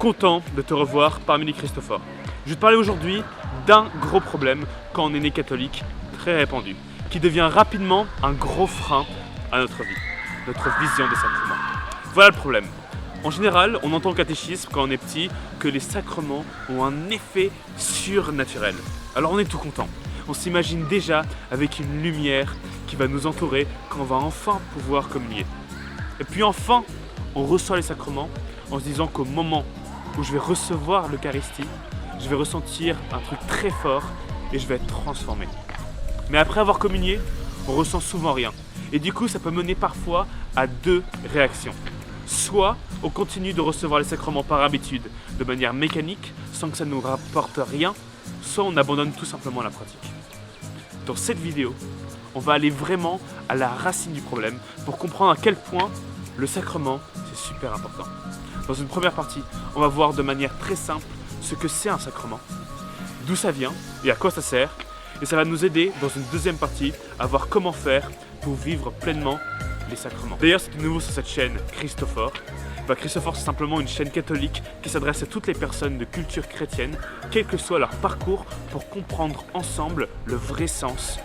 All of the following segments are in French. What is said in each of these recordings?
content de te revoir parmi les Christophores. Je vais te parler aujourd'hui d'un gros problème quand on est né catholique, très répandu, qui devient rapidement un gros frein à notre vie, notre vision des sacrements. Voilà le problème. En général, on entend au catéchisme quand on est petit que les sacrements ont un effet surnaturel. Alors on est tout content. On s'imagine déjà avec une lumière qui va nous entourer quand on va enfin pouvoir communier. Et puis enfin, on reçoit les sacrements en se disant qu'au moment où je vais recevoir l'Eucharistie, je vais ressentir un truc très fort et je vais être transformé. Mais après avoir communié, on ressent souvent rien. Et du coup, ça peut mener parfois à deux réactions. Soit on continue de recevoir les sacrements par habitude, de manière mécanique, sans que ça nous rapporte rien, soit on abandonne tout simplement la pratique. Dans cette vidéo, on va aller vraiment à la racine du problème pour comprendre à quel point le sacrement, c'est super important. Dans une première partie, on va voir de manière très simple ce que c'est un sacrement, d'où ça vient et à quoi ça sert. Et ça va nous aider dans une deuxième partie à voir comment faire pour vivre pleinement les sacrements. D'ailleurs, si tu es nouveau sur cette chaîne Christophore, Christophore, c'est simplement une chaîne catholique qui s'adresse à toutes les personnes de culture chrétienne, quel que soit leur parcours, pour comprendre ensemble le vrai sens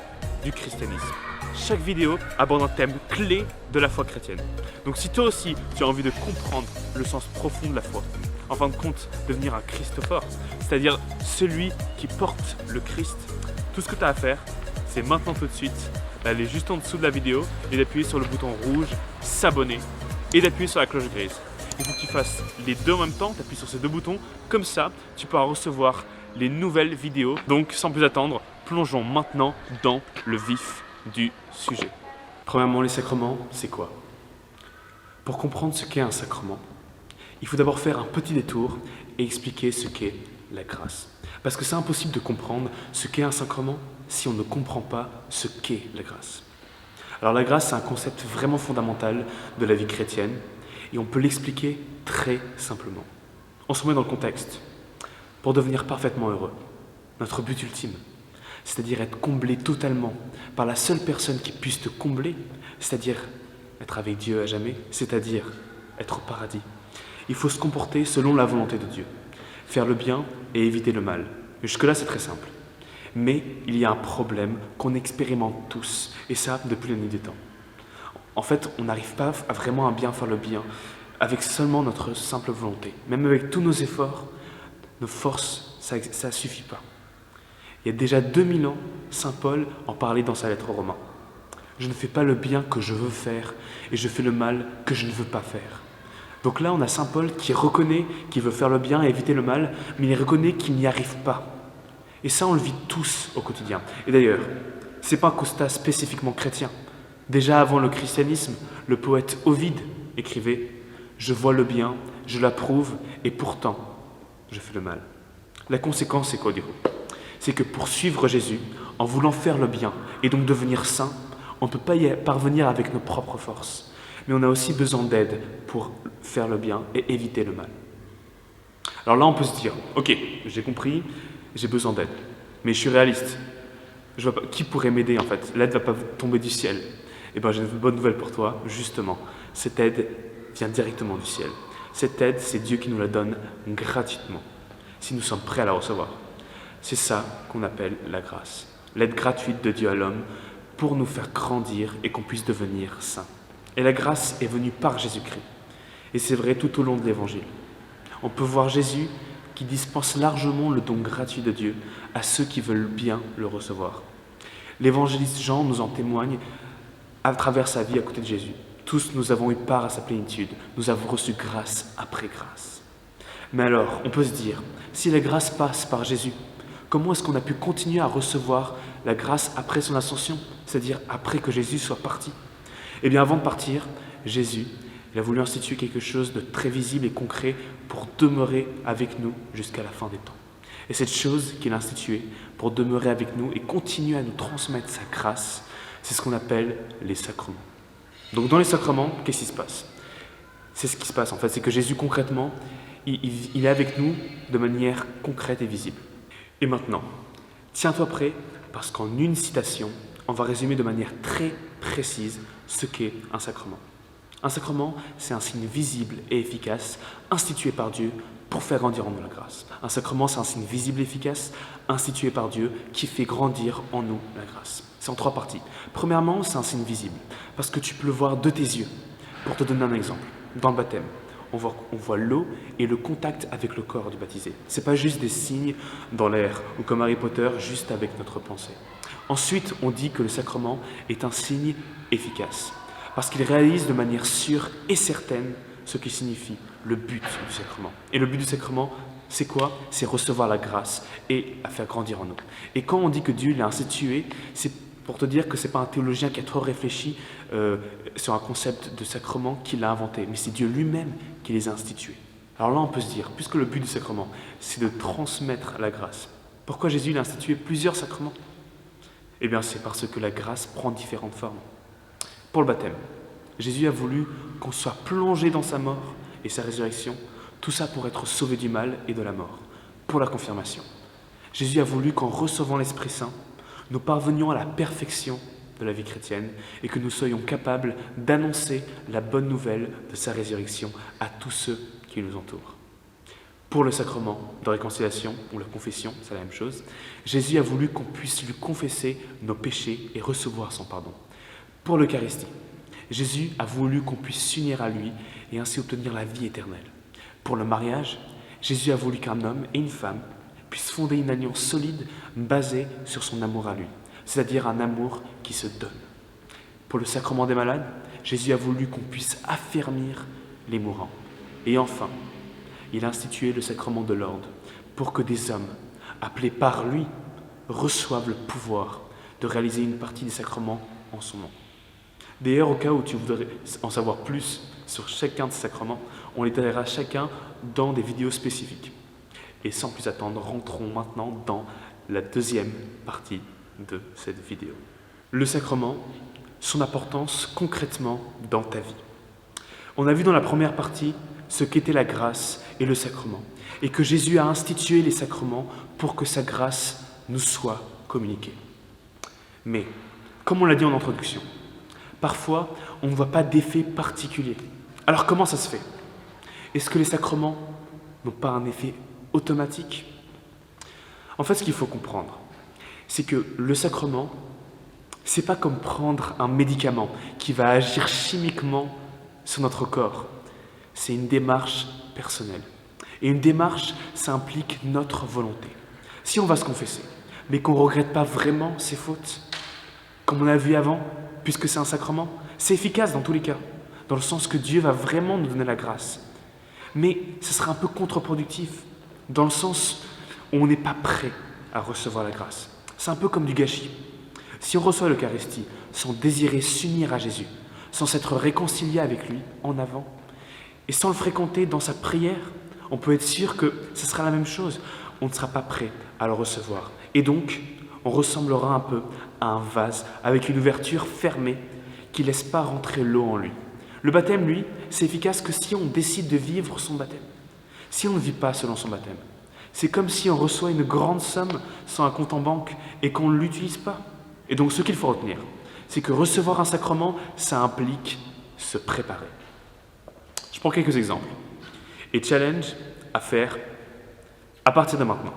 du christianisme. Chaque vidéo aborde un thème clé de la foi chrétienne. Donc si toi aussi tu as envie de comprendre le sens profond de la foi, en fin de compte devenir un Christophore, c'est-à-dire celui qui porte le Christ, tout ce que tu as à faire, c'est maintenant tout de suite d'aller juste en dessous de la vidéo et d'appuyer sur le bouton rouge s'abonner et d'appuyer sur la cloche grise. Il faut que tu fasses les deux en même temps, tu appuies sur ces deux boutons, comme ça tu pourras recevoir les nouvelles vidéos. Donc sans plus attendre, plongeons maintenant dans le vif du sujet. Premièrement, les sacrements, c'est quoi? Pour comprendre ce qu'est un sacrement, il faut d'abord faire un petit détour et expliquer ce qu'est la grâce. Parce que c'est impossible de comprendre ce qu'est un sacrement si on ne comprend pas ce qu'est la grâce. Alors la grâce, c'est un concept vraiment fondamental de la vie chrétienne et on peut l'expliquer très simplement. On se remet dans le contexte. Pour devenir parfaitement heureux, notre but ultime, c'est-à-dire être comblé totalement par la seule personne qui puisse te combler, c'est-à-dire être avec Dieu à jamais, c'est-à-dire être au paradis. Il faut se comporter selon la volonté de Dieu, faire le bien et éviter le mal. Jusque-là, c'est très simple. Mais il y a un problème qu'on expérimente tous, et ça depuis la nuit des temps. En fait, on n'arrive pas à vraiment bien faire le bien avec seulement notre simple volonté. Même avec tous nos efforts, nos forces, ça ne suffit pas. Il y a déjà 2000 ans, saint Paul en parlait dans sa lettre aux Romains. Je ne fais pas le bien que je veux faire et je fais le mal que je ne veux pas faire. Donc là, on a saint Paul qui reconnaît qu'il veut faire le bien et éviter le mal, mais il reconnaît qu'il n'y arrive pas. Et ça, on le vit tous au quotidien. Et d'ailleurs, ce n'est pas un constat spécifiquement chrétien. Déjà avant le christianisme, le poète Ovide écrivait « Je vois le bien, je l'approuve, et pourtant, je fais le mal ». La conséquence, c'est quoi du coup? C'est que pour suivre Jésus, en voulant faire le bien et donc devenir saint, on ne peut pas y parvenir avec nos propres forces. Mais on a aussi besoin d'aide pour faire le bien et éviter le mal. Alors là, on peut se dire, ok, j'ai compris, j'ai besoin d'aide. Mais je suis réaliste. Je vois pas, qui pourrait m'aider en fait? L'aide ne va pas tomber du ciel. Eh bien, j'ai une bonne nouvelle pour toi, justement. Cette aide vient directement du ciel. Cette aide, c'est Dieu qui nous la donne gratuitement, si nous sommes prêts à la recevoir. C'est ça qu'on appelle la grâce. L'aide gratuite de Dieu à l'homme pour nous faire grandir et qu'on puisse devenir saint. Et la grâce est venue par Jésus-Christ. Et c'est vrai tout au long de l'Évangile. On peut voir Jésus qui dispense largement le don gratuit de Dieu à ceux qui veulent bien le recevoir. L'évangéliste Jean nous en témoigne à travers sa vie à côté de Jésus. Tous nous avons eu part à sa plénitude. Nous avons reçu grâce après grâce. Mais alors, on peut se dire, si la grâce passe par Jésus, comment est-ce qu'on a pu continuer à recevoir la grâce après son ascension, c'est-à-dire après que Jésus soit parti? Eh bien, avant de partir, Jésus, il a voulu instituer quelque chose de très visible et concret pour demeurer avec nous jusqu'à la fin des temps. Et cette chose qu'il a instituée pour demeurer avec nous et continuer à nous transmettre sa grâce, c'est ce qu'on appelle les sacrements. Donc dans les sacrements, qu'est-ce qui se passe? C'est ce qui se passe en fait, c'est que Jésus concrètement, il est avec nous de manière concrète et visible. Et maintenant, tiens-toi prêt, parce qu'en une citation, on va résumer de manière très précise ce qu'est un sacrement. Un sacrement, c'est un signe visible et efficace, institué par Dieu pour faire grandir en nous la grâce. Un sacrement, c'est un signe visible et efficace, institué par Dieu, qui fait grandir en nous la grâce. C'est en 3 parties. Premièrement, c'est un signe visible, parce que tu peux le voir de tes yeux. Pour te donner un exemple, dans le baptême, on voit l'eau et le contact avec le corps du baptisé. Ce n'est pas juste des signes dans l'air, ou comme Harry Potter, juste avec notre pensée. Ensuite, on dit que le sacrement est un signe efficace, parce qu'il réalise de manière sûre et certaine ce qui signifie le but du sacrement. Et le but du sacrement, c'est quoi? C'est recevoir la grâce et à faire grandir en nous. Et quand on dit que Dieu l'a institué, c'est pour te dire que ce n'est pas un théologien qui a trop réfléchi sur un concept de sacrement qui l'a inventé, mais c'est Dieu lui-même qui les a institués. Alors là, on peut se dire, puisque le but du sacrement, c'est de transmettre la grâce, pourquoi Jésus a institué plusieurs sacrements? Eh bien, c'est parce que la grâce prend différentes formes. Pour le baptême, Jésus a voulu qu'on soit plongé dans sa mort et sa résurrection, tout ça pour être sauvé du mal et de la mort. Pour la confirmation, Jésus a voulu qu'en recevant l'Esprit Saint, nous parvenions à la perfection de la vie chrétienne et que nous soyons capables d'annoncer la bonne nouvelle de sa résurrection à tous ceux qui nous entourent. Pour le sacrement de réconciliation ou la confession, c'est la même chose, Jésus a voulu qu'on puisse lui confesser nos péchés et recevoir son pardon. Pour l'Eucharistie, Jésus a voulu qu'on puisse s'unir à lui et ainsi obtenir la vie éternelle. Pour le mariage, Jésus a voulu qu'un homme et une femme puissent fonder une alliance solide basée sur son amour à lui, c'est-à-dire un amour qui se donne. Pour le sacrement des malades, Jésus a voulu qu'on puisse affermir les mourants. Et enfin, il a institué le sacrement de l'ordre pour que des hommes, appelés par lui, reçoivent le pouvoir de réaliser une partie des sacrements en son nom. D'ailleurs, au cas où tu voudrais en savoir plus sur chacun de ces sacrements, on les détaillera chacun dans des vidéos spécifiques. Et sans plus attendre, rentrons maintenant dans la deuxième partie de cette vidéo. Le sacrement, son importance concrètement dans ta vie. On a vu dans la première partie ce qu'était la grâce et le sacrement, et que Jésus a institué les sacrements pour que sa grâce nous soit communiquée. Mais, comme on l'a dit en introduction, parfois on ne voit pas d'effet particulier. Alors comment ça se fait? Est-ce que les sacrements n'ont pas un effet automatique? En fait, ce qu'il faut comprendre, c'est que le sacrement, c'est pas comme prendre un médicament qui va agir chimiquement sur notre corps. C'est une démarche personnelle. Et une démarche, ça implique notre volonté. Si on va se confesser, mais qu'on ne regrette pas vraiment ses fautes, comme on a vu avant, puisque c'est un sacrement, c'est efficace dans tous les cas, dans le sens que Dieu va vraiment nous donner la grâce. Mais ce sera un peu contre-productif, dans le sens où on n'est pas prêt à recevoir la grâce. C'est un peu comme du gâchis. Si on reçoit l'Eucharistie sans désirer s'unir à Jésus, sans s'être réconcilié avec lui en avant, et sans le fréquenter dans sa prière, on peut être sûr que ce sera la même chose. On ne sera pas prêt à le recevoir. Et donc, on ressemblera un peu à un vase avec une ouverture fermée qui ne laisse pas rentrer l'eau en lui. Le baptême, lui, c'est efficace que si on décide de vivre son baptême. Si on ne vit pas selon son baptême, c'est comme si on reçoit une grande somme sans un compte en banque et qu'on ne l'utilise pas. Et donc, ce qu'il faut retenir, c'est que recevoir un sacrement, ça implique se préparer. Je prends quelques exemples et challenge à faire à partir de maintenant.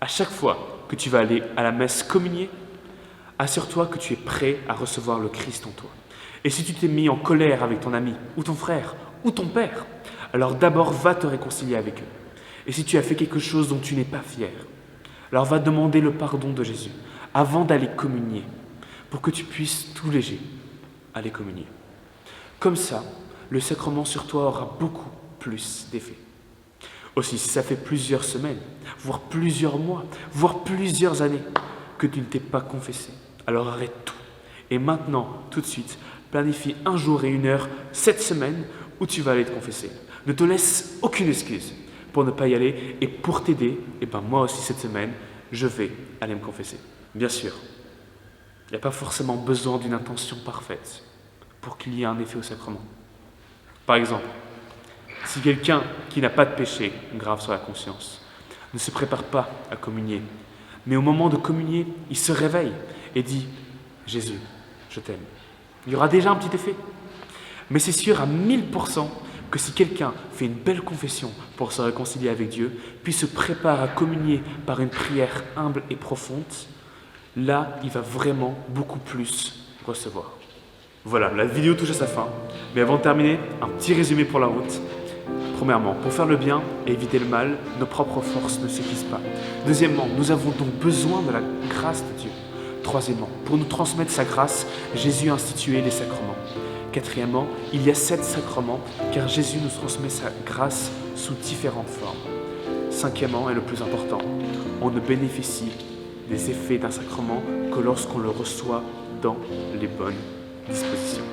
À chaque fois que tu vas aller à la messe communier, assure-toi que tu es prêt à recevoir le Christ en toi. Et si tu t'es mis en colère avec ton ami, ou ton frère, ou ton père, alors d'abord va te réconcilier avec eux. Et si tu as fait quelque chose dont tu n'es pas fier, alors va demander le pardon de Jésus avant d'aller communier, pour que tu puisses tout léger aller communier. Comme ça, le sacrement sur toi aura beaucoup plus d'effet. Aussi, si ça fait plusieurs semaines, voire plusieurs mois, voire plusieurs années que tu ne t'es pas confessé, alors arrête tout. Et maintenant, tout de suite, planifie un jour et une heure cette semaine où tu vas aller te confesser. Ne te laisse aucune excuse pour ne pas y aller. Et pour t'aider, moi aussi cette semaine, je vais aller me confesser. Bien sûr, il n'y a pas forcément besoin d'une intention parfaite pour qu'il y ait un effet au sacrement. Par exemple, si quelqu'un qui n'a pas de péché grave sur la conscience ne se prépare pas à communier, mais au moment de communier, il se réveille et dit « Jésus, je t'aime », il y aura déjà un petit effet. Mais c'est sûr à 1000% que si quelqu'un fait une belle confession pour se réconcilier avec Dieu, puis se prépare à communier par une prière humble et profonde, là, il va vraiment beaucoup plus recevoir. Voilà, la vidéo touche à sa fin. Mais avant de terminer, un petit résumé pour la route. Premièrement, pour faire le bien et éviter le mal, nos propres forces ne suffisent pas. Deuxièmement, nous avons donc besoin de la grâce de Dieu. Troisièmement, pour nous transmettre sa grâce, Jésus a institué les sacrements. Quatrièmement, il y a 7 sacrements, car Jésus nous transmet sa grâce sous différentes formes. Cinquièmement, et le plus important, on ne bénéficie des effets d'un sacrement que lorsqu'on le reçoit dans les bonnes dispositions.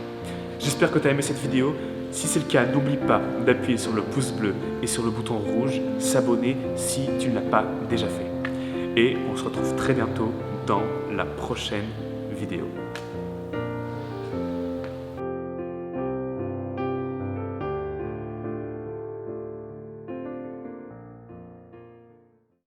J'espère que tu as aimé cette vidéo. Si c'est le cas, n'oublie pas d'appuyer sur le pouce bleu et sur le bouton rouge, s'abonner si tu ne l'as pas déjà fait. Et on se retrouve très bientôt dans la prochaine vidéo.